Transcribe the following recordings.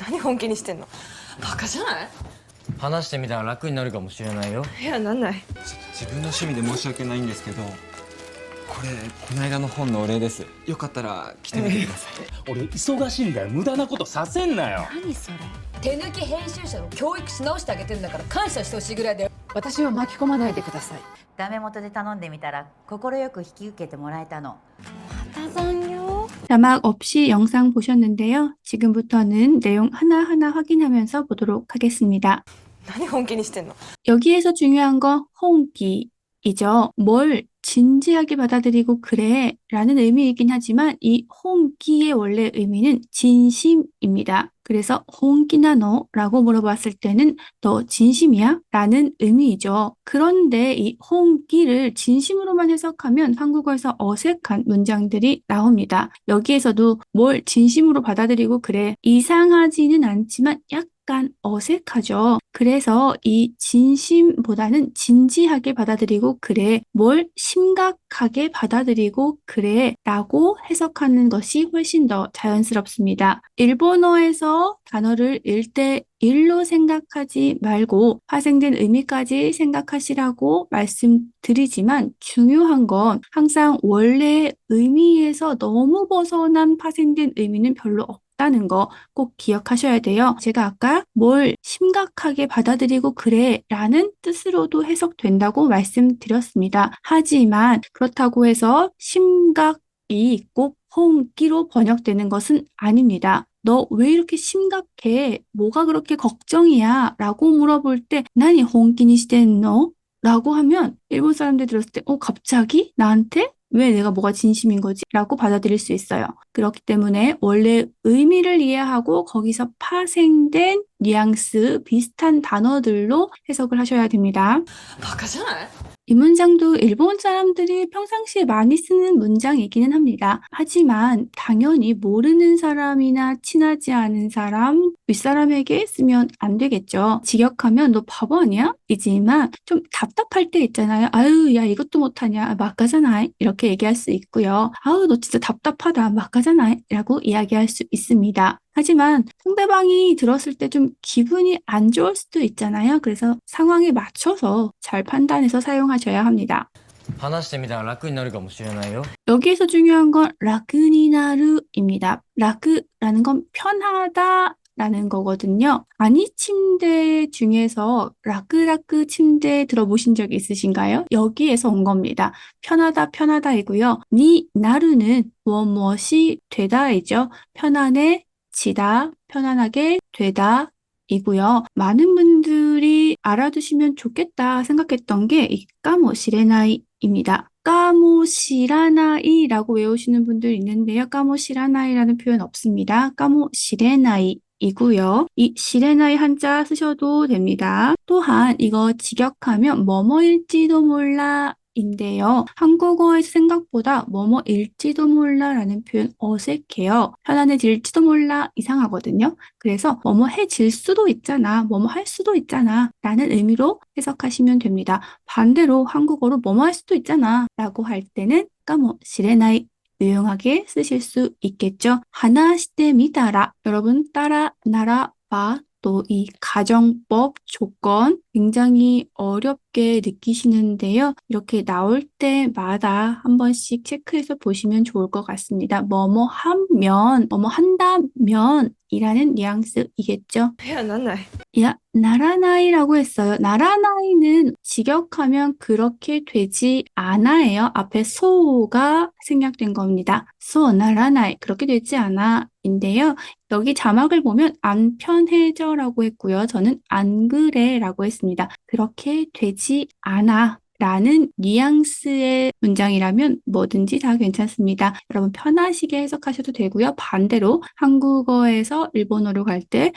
何本気にしてんの？バカじゃない？話してみたら楽になるかもしれないよ。いや、なんない。自分の趣味で申し訳ないんですけど、これこの間の本のお礼です。よかったら着てみてください。俺忙しいんだよ。無駄なことさせんなよ。何それ？手抜き編集者を教育し直してあげてんだから感謝してほしいぐらいだよ。私を巻き込まないでください。ダメ元で頼んでみたら快く引き受けてもらえたの。 자막 없이 영상 보셨는데요. 지금부터는 내용 하나하나 확인하면서 보도록 하겠습니다. 何本気にしてんの？ 여기에서 중요한 건 홍기이죠. 뭘 진지하게 받아들이고 그래 라는 의미이긴 하지만 이 홍기의 원래 의미는 진심입니다. 그래서 홍기나 너라고 물어봤을 때는 너 진심이야? 라는 의미이죠. 그런데 이 홍기를 진심으로만 해석하면 한국어에서 어색한 문장들이 나옵니다. 여기에서도 뭘 진심으로 받아들이고 그래 이상하지는 않지만 약간 어색하죠. 그래서 이 진심보다는 진지하게 받아들이고 그래, 뭘 심각하게 받아들이고 그래 라고 해석하는 것이 훨씬 더 자연스럽습니다. 일본어에서 단어를 1대1로 생각하지 말고 파생된 의미까지 생각하시라고 말씀드리지만 중요한 건 항상 원래 의미에서 너무 벗어난 파생된 의미는 별로 없다는 거 꼭 기억하셔야 돼요. 제가 아까 뭘 심각하게 받아들이고 그래 라는 뜻으로도 해석된다고 말씀드렸습니다. 하지만 그렇다고 해서 심각이 꼭 홍기로 번역되는 것은 아닙니다. 너 왜 이렇게 심각해? 뭐가 그렇게 걱정이야? 라고 물어볼 때 나니 홍기니 시댔노? 라고 하면 일본 사람들 들었을 때 갑자기? 나한테? 왜 내가 뭐가 진심인 거지? 라고 받아들일 수 있어요. 그렇기 때문에 원래 의미를 이해하고 거기서 파생된 뉘앙스, 비슷한 단어들로 해석을 하셔야 됩니다. バカじゃない？ 이 문장도 일본 사람들이 평상시에 많이 쓰는 문장이기는 합니다. 하지만 당연히 모르는 사람이나 친하지 않은 사람, 윗사람에게 쓰면 안 되겠죠. 직역하면 너 바보 아니야? 이지만 좀 답답할 때 있잖아요. 아유, 야 이것도 못하냐? 막가잖아. 이렇게 얘기할 수 있고요. 아우, 너 진짜 답답하다. 막가잖아. 라고 이야기할 수 있습니다. 하지만 상대방이 들었을 때 좀 기분이 안 좋을 수도 있잖아요. 그래서 상황에 맞춰서 잘 판단해서 사용하셔야 합니다. 話してみたら楽になるかもしれないよ。 여기에서 중요한 건 라크니나르입니다. 라크라는 건 편하다 라는 거거든요. 아니 침대 중에서 라크라크 침대 들어보신 적 있으신가요? 여기에서 온 겁니다. 편하다 편하다이고요. 니 나르는 무엇이 되다이죠. 편안해지다, 편안하게 되다 이고요. 많은 분들이 알아두시면 좋겠다 생각했던 게 이 까모시레나이입니다. 까모시라나이라고 외우시는 분들 있는데요. 까모시라나이라는 표현 없습니다. 까모시레나이 이고요. 이 시레나이 한자 쓰셔도 됩니다. 또한 이거 직역하면 뭐뭐일지도 몰라 인데요. 한국어에서 생각보다 뭐뭐일지도 몰라라는 표현 어색해요. 편안해질지도 몰라 이상하거든요. 그래서 뭐뭐해질 수도 있잖아, 뭐뭐할 수도 있잖아 라는 의미로 해석하시면 됩니다. 반대로 한국어로 뭐뭐할 수도 있잖아 라고 할 때는 까모시레나이 유용하게 쓰실 수 있겠죠. 하나시대 미다라 여러분 따라 나라 봐 또 이 가정법 조건 굉장히 어렵게 느끼시는데요. 이렇게 나올 때마다 한 번씩 체크해서 보시면 좋을 것 같습니다. 뭐뭐 하면, 뭐뭐 한다면 이라는 뉘앙스이겠죠. いや、なんない。 야, 나라나이라고 했어요. 나라나이는 직역하면 그렇게 되지 않아요. 앞에 소가 생략된 겁니다. 소, 나라나이, 그렇게 되지 않아. 인데요. 여기 자막을 보면 안 편해져 라고 했고요. 저는 안 그래 라고 했습니다. 그렇게 되지 않아. 라는 뉘앙스의 문장이라면 뭐든지 다 괜찮습니다. 여러분 편하시게 해석하셔도 되고요. 반대로 한국어에서 일본어로 갈 때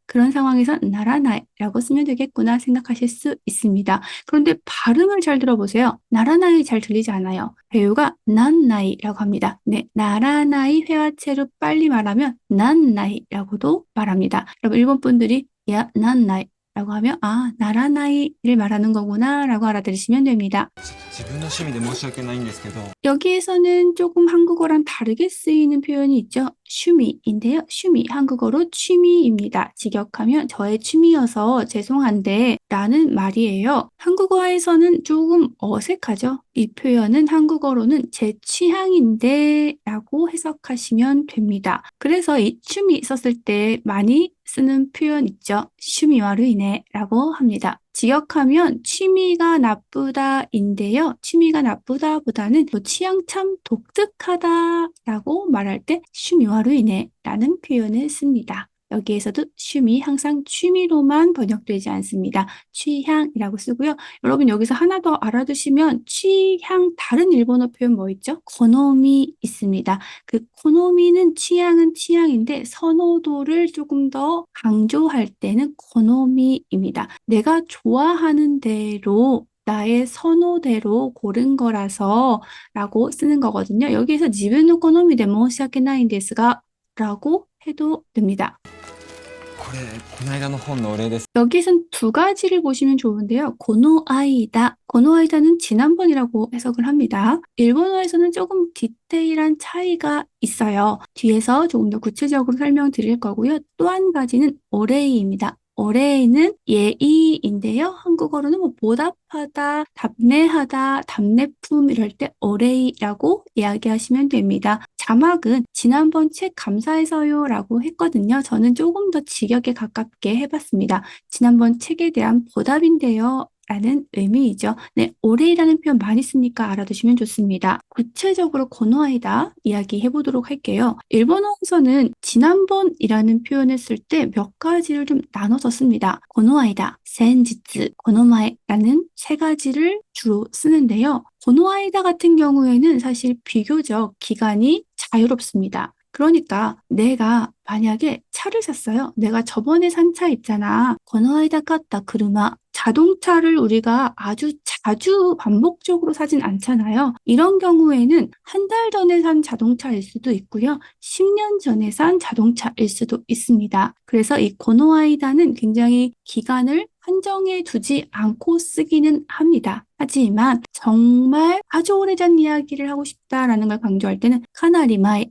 그런 상황에서 나라나이라고 쓰면 되겠구나 생각하실 수 있습니다. 그런데 발음을 잘 들어보세요. 나라나이 잘 들리지 않아요. 배우가 난나이라고 합니다. 네, 나라나이 회화체로 빨리 말하면 난나이라고도 말합니다. 여러분 일본 분들이 야, 난나이 라고 하면 아, 나라나이를 말하는 거구나 라고 알아들으시면 됩니다. 自分の趣味で申し訳ないんですけど 여기에서는 조금 한국어랑 다르게 쓰이는 표현이 있죠. 취미인데요. 취미, 한국어로 취미입니다. 직역하면 저의 취미여서 죄송한데 라는 말이에요. 한국어에서는 조금 어색하죠. 이 표현은 한국어로는 제 취향인데 라고 해석하시면 됩니다. 그래서 이 취미 썼을 때 많이 쓰는 표현 있죠. 취미와르이네 라고 합니다. 직역하면 취미가 나쁘다인데요. 취미가 나쁘다보다는 취향 참 독특하다라고 말할 때 취미와르이네라는 표현을 씁니다. 여기에서도 취미 항상 취미로만 번역되지 않습니다. 취향이라고 쓰고요. 여러분 여기서 하나 더 알아두시면 취향 다른 일본어 표현 뭐 있죠? 코노미 있습니다. 그 코노미는 취향은 취향인데 선호도를 조금 더 강조할 때는 코노미입니다. 내가 좋아하는 대로 나의 선호대로 고른 거라서 라고 쓰는 거거든요. 여기에서 지분의 코노미で申し訳ないんですが라고 해도 됩니다. これこの間の本のお礼です 여기선 두 가지를 보시면 좋은데요. 고노아이다. 고노아이다는 지난번이라고 해석을 합니다. 일본어에서는 조금 디테일한 차이가 있어요. 뒤에서 조금 더 구체적으로 설명드릴 거고요. 또 한 가지는 오레이입니다. 오레이는 예의인데요. 한국어로는 뭐 보답하다, 답례하다, 답례품 이럴 때 오레이라고 이야기하시면 됩니다. 자막은 지난번 책 감사해서요 라고 했거든요. 저는 조금 더 직역에 가깝게 해봤습니다. 지난번 책에 대한 보답인데요. 라는 의미이죠. 네, 오레이라는 표현 많이 쓰니까 알아두시면 좋습니다. 구체적으로 고노아이다 이야기해 보도록 할게요. 일본어에서는 지난번이라는 표현을 쓸 때 몇 가지를 좀 나눠서 씁니다. 고노아이다, 센지츠, 고노마에라는 세 가지를 주로 쓰는데요. 고노아이다 같은 경우에는 사실 비교적 기간이 자유롭습니다. 그러니까 내가 만약에 차를 샀어요. 내가 저번에 산 차 있잖아. 고노아이다 깠다 그르마. 자동차를 우리가 아주 자주 반복적으로 사진 않잖아요. 이런 경우에는 한 달 전에 산 자동차일 수도 있고요. 10년 전에 산 자동차일 수도 있습니다. 그래서 이 고노아이다는 굉장히 기간을 한정해 두지 않고 쓰기는 합니다. 하지만 정말 아주 오래전 이야기를 하고 싶다라는 걸 강조할 때는 카나리마이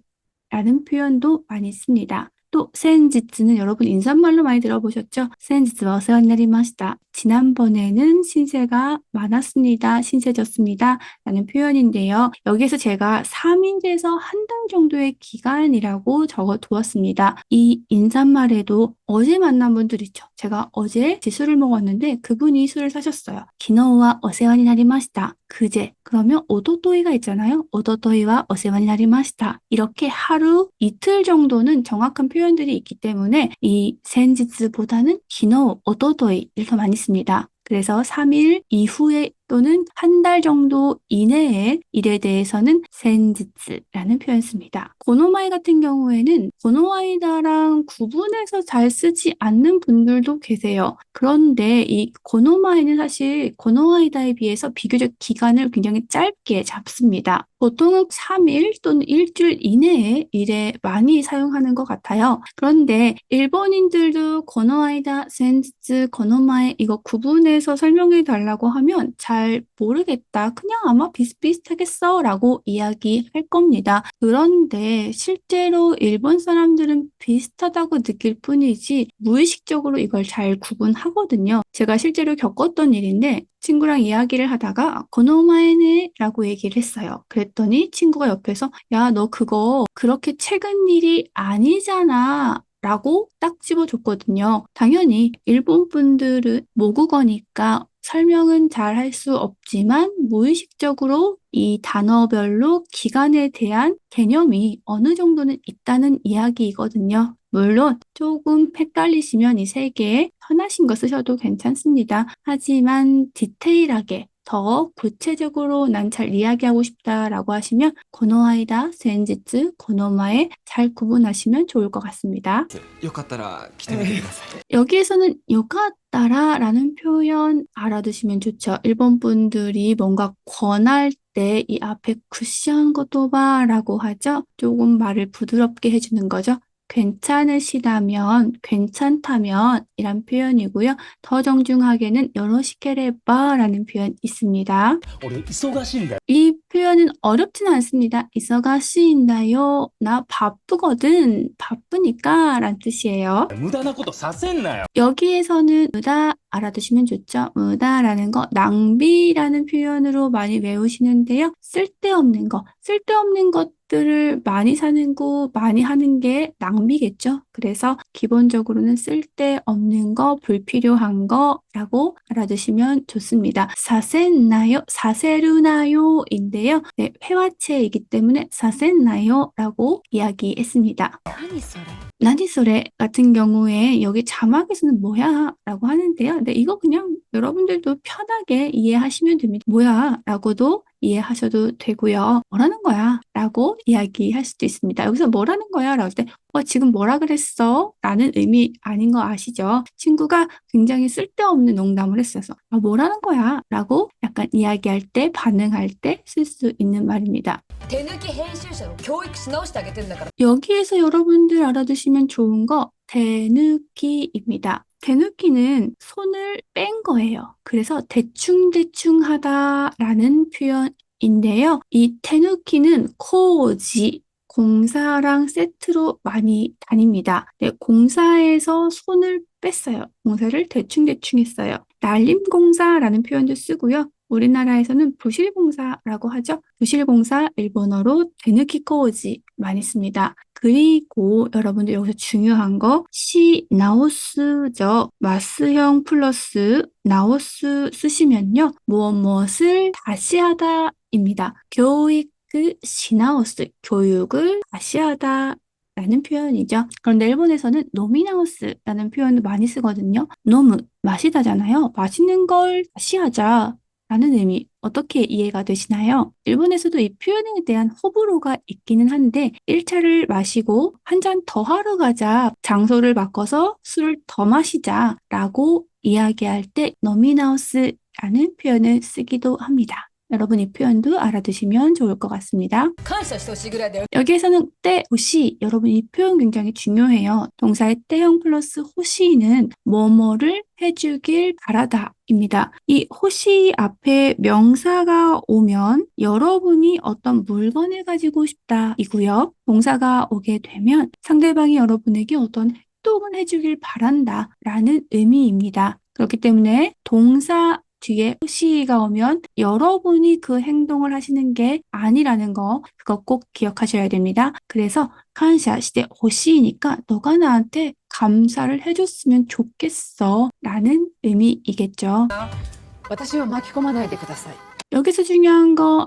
라는 표현도 많이 씁니다. 또 센지츠는 여러분 인사말로 많이 들어보셨죠? 센지츠와 오세와니나리마시타. 지난번에는 신세가 많았습니다. 신세졌습니다. 라는 표현인데요. 여기에서 제가 3일에서 한 달 정도의 기간이라고 적어 두었습니다. 이 인사말에도 어제 만난 분들 있죠. 제가 어제 술을 먹었는데 그분이 술을 사셨어요. 기노우와 오세와니나리마시타. 그제. 그러면 오토토이가 있잖아요. 오토토이와 오세와니나리마시타. 이렇게 하루 이틀 정도는 정확한 표현들이 있기 때문에 이 센지츠보다는 기노우, 오토토이를 더 많이 씁니다. 그래서 3일 이후에 또는 한 달 정도 이내의 일에 대해서는 센지츠라는 표현 씁니다. 고노마이 같은 경우에는 고노아이다랑 구분해서 잘 쓰지 않는 분들도 계세요. 그런데 이 고노마이는 사실 고노아이다에 비해서 비교적 기간을 굉장히 짧게 잡습니다. 보통은 3일 또는 일주일 이내에 일에 많이 사용하는 것 같아요. 그런데 일본인들도 고노아이다, 센지츠, 고노마이 이거 구분해서 설명해 달라고 하면 잘 모르겠다. 그냥 아마 비슷비슷하겠어 라고 이야기할 겁니다. 그런데 실제로 일본 사람들은 비슷하다고 느낄 뿐이지 무의식적으로 이걸 잘 구분하거든요. 제가 실제로 겪었던 일인데 친구랑 이야기를 하다가 고노마에네 라고 얘기를 했어요. 그랬더니 친구가 옆에서 야, 너 그거 그렇게 최근 일이 아니잖아. 라고 딱 집어줬거든요. 당연히 일본 분들은 모국어니까 설명은 잘 할 수 없지만 무의식적으로 이 단어별로 기간에 대한 개념이 어느 정도는 있다는 이야기이거든요. 물론 조금 헷갈리시면 이 세 개 편하신 거 쓰셔도 괜찮습니다. 하지만 디테일하게 더 구체적으로 난 잘 이야기하고 싶다라고 하시면 고노아이다, 센지츠, 고노마에 잘 구분하시면 좋을 것 같습니다. よかったら来てみてください 여기에서는 요카따라라는 표현 알아두시면 좋죠. 일본 분들이 뭔가 권할 때 이 앞에 쿠션 고토바라고 하죠. 조금 말을 부드럽게 해주는 거죠. 괜찮으시다면, 괜찮다면 이란 표현이고요. 더 정중하게는 요로시케레바라는 표현 있습니다. 俺忙しいんだよ 이 표현은 어렵지는 않습니다. 이서가시인다요. 나 바쁘거든. 바쁘니까 라는 뜻이에요. 無駄なことさせんなよ 여기에서는 무다 알아두시면 좋죠. 무다라는 거 낭비라는 표현으로 많이 외우시는데요. 쓸데없는 것들을 많이 사는 거, 많이 하는 게 낭비겠죠. 그래서 기본적으로는 쓸데없는 거, 불필요한 거라고 알아두시면 좋습니다. 사센나요, 사세르나요인데요. 네, 회화체이기 때문에 사센나요라고 이야기했습니다. 나니소레 같은 경우에 여기 자막에서는 뭐야? 라고 하는데요. 네, 이거 그냥 여러분들도 편하게 이해하시면 됩니다. 뭐야? 라고도 이해하셔도 되고요. 뭐라는 거야? 라고 이야기할 수도 있습니다. 여기서 뭐라는 거야? 라고 할 때, 지금 뭐라 그랬어? 라는 의미 아닌 거 아시죠? 친구가 굉장히 쓸데없는 농담을 했어서, 뭐라는 거야? 라고 약간 이야기할 때, 반응할 때 쓸 수 있는 말입니다. 手抜き編集者を教育し直してあげてんだから 여기에서 여러분들 알아두시면 좋은 거 대누키입니다. 대누키는 손을 뺀 거예요. 그래서 대충대충 하다라는 표현인데요. 이 대누키는 코지, 공사랑 세트로 많이 다닙니다. 네, 공사에서 손을 뺐어요. 공사를 대충대충 했어요. 날림공사라는 표현도 쓰고요. 우리나라에서는 부실공사라고 하죠. 부실공사 일본어로 데누키코우지 많이 씁니다. 그리고 여러분들 여기서 중요한 거 시 나오스죠. 마스형 플러스 나오스 쓰시면요. 무엇을 다시 하다입니다. 교육 시나오스, 교육을 다시 하다 라는 표현이죠. 그런데 일본에서는 노미나우스라는 표현을 많이 쓰거든요. 노무, 마시다잖아요. 마시는 걸 다시 하자 라는 의미 어떻게 이해가 되시나요? 일본에서도 이 표현에 대한 호불호가 있기는 한데 1차를 마시고 한 잔 더 하러 가자, 장소를 바꿔서 술을 더 마시자 라고 이야기할 때 노미나우스라는 표현을 쓰기도 합니다. 여러분 이 표현도 알아두시면 좋을 것 같습니다. 感謝してほしいぐらいだよ 여기에서는 때, 호시, 여러분 이 표현 굉장히 중요해요. 동사의 때형 플러스 호시는 뭐뭐를 해주길 바라다입니다. 이 호시 앞에 명사가 오면 여러분이 어떤 물건을 가지고 싶다 이고요. 동사가 오게 되면 상대방이 여러분에게 어떤 행동을 해주길 바란다 라는 의미입니다. 그렇기 때문에 동사 뒤에 호시가 오면 여러분이 그 행동을 하시는 게 아니라는 거 그거 꼭 기억하셔야 됩니다. 그래서 감사시대 호시니까 너가 나한테 감사를 해줬으면 좋겠어 라는 의미이겠죠. 私を巻き込まないでください 여기서 중요한 거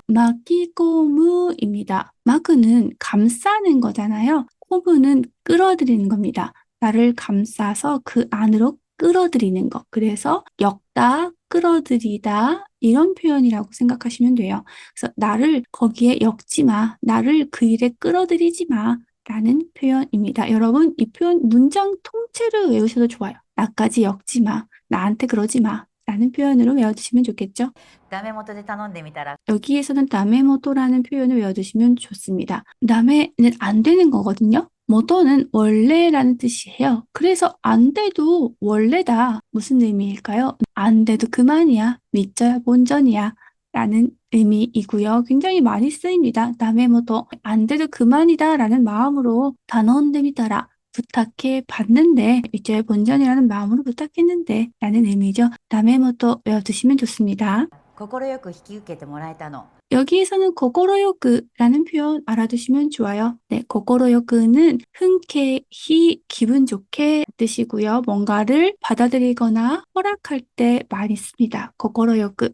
마키코무입니다. 마크는 감싸는 거잖아요. 코무는 끌어들이는 겁니다. 나를 감싸서 그 안으로 끌어들이는 거. 그래서 엮다, 끌어들이다 이런 표현이라고 생각하시면 돼요. 그래서 나를 거기에 엮지 마. 나를 그 일에 끌어들이지 마. 라는 표현입니다. 여러분 이 표현 문장 통째로 외우셔도 좋아요. 나까지 엮지 마. 나한테 그러지 마. 라는 표현으로 외워두시면 좋겠죠. ダメ元で頼んでみたら 여기에서는 다메모토라는 표현을 외워두시면 좋습니다. 다메는 안 되는 거거든요. 모토는 원래라는 뜻이에요. 그래서 안 돼도 원래다. 무슨 의미일까요? 안 돼도 그만이야. 믿져야 본전이야. 라는 의미이고요. 굉장히 많이 쓰입니다. 다메모토 안 돼도 그만이다 라는 마음으로 단언데미따라 부탁해 봤는데 믿져야 본전이라는 마음으로 부탁했는데 라는 의미죠. 다메모토 외워두시면 좋습니다. 快く引き受けてもらえたの 여기에서는 고고로요크라는 표현 알아두시면 좋아요. 네, 고고로요크는 흔쾌히 기분 좋게 뜻이고요. 뭔가를 받아들이거나 허락할 때 많이 씁니다. 고고로요크.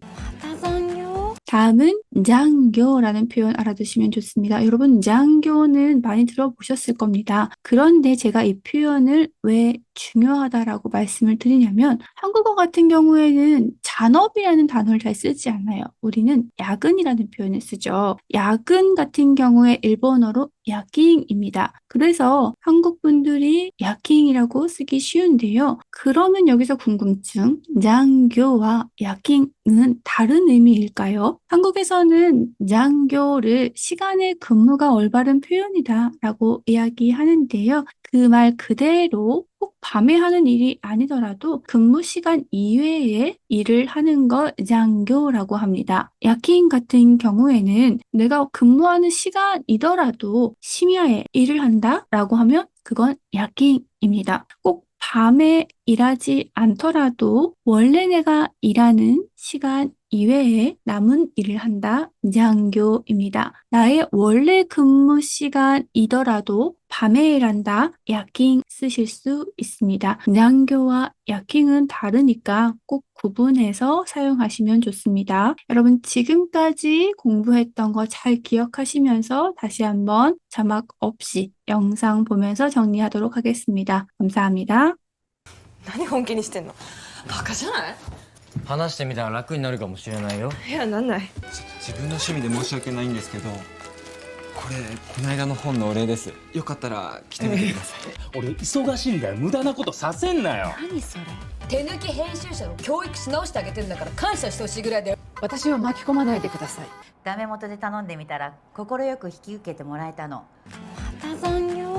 다음은 장교라는 표현 알아두시면 좋습니다. 여러분 장교는 많이 들어보셨을 겁니다. 그런데 제가 이 표현을 왜 중요하다라고 말씀을 드리냐면 한국어 같은 경우에는 잔업이라는 단어를 잘 쓰지 않아요. 우리는 야근이라는 표현을 쓰죠. 야근 같은 경우에 일본어로 야킹입니다. 그래서 한국 분들이 야킹이라고 쓰기 쉬운데요. 그러면 여기서 궁금증, 장교와 야킹은 다른 의미일까요? 한국에서는 장교를 시간의 근무가 올바른 표현이다 라고 이야기하는데요. 그 말 그대로 꼭 밤에 하는 일이 아니더라도 근무 시간 이외에 일을 하는 걸 장교라고 합니다. 야킨 같은 경우에는 내가 근무하는 시간이더라도 심야에 일을 한다라고 하면 그건 야킨입니다. 꼭 밤에 일하지 않더라도 원래 내가 일하는 시간 이외에 남은 일을 한다. 장교입니다. 나의 원래 근무 시간이더라도 밤에 일한다. 야킹 쓰실 수 있습니다. 장교와 야킹은 다르니까 꼭 구분해서 사용하시면 좋습니다. 여러분 지금까지 공부했던 거 잘 기억하시면서 다시 한번 자막 없이 영상 보면서 정리하도록 하겠습니다. 감사합니다. 何本気にしてんの？バカじゃない？話してみたら楽になるかもしれないよ。いや、なんない。自分の趣味で申し訳ないんですけどこれこの間の本のお礼です。よかったら来てみてください。俺忙しいんだよ。無駄なことさせんなよ。何それ。手抜き編集者を教育し直してあげてんだから感謝してほしいぐらいだよ。私を巻き込まないでください。ダメ元で頼んでみたら快く引き受けてもらえたの。また残業？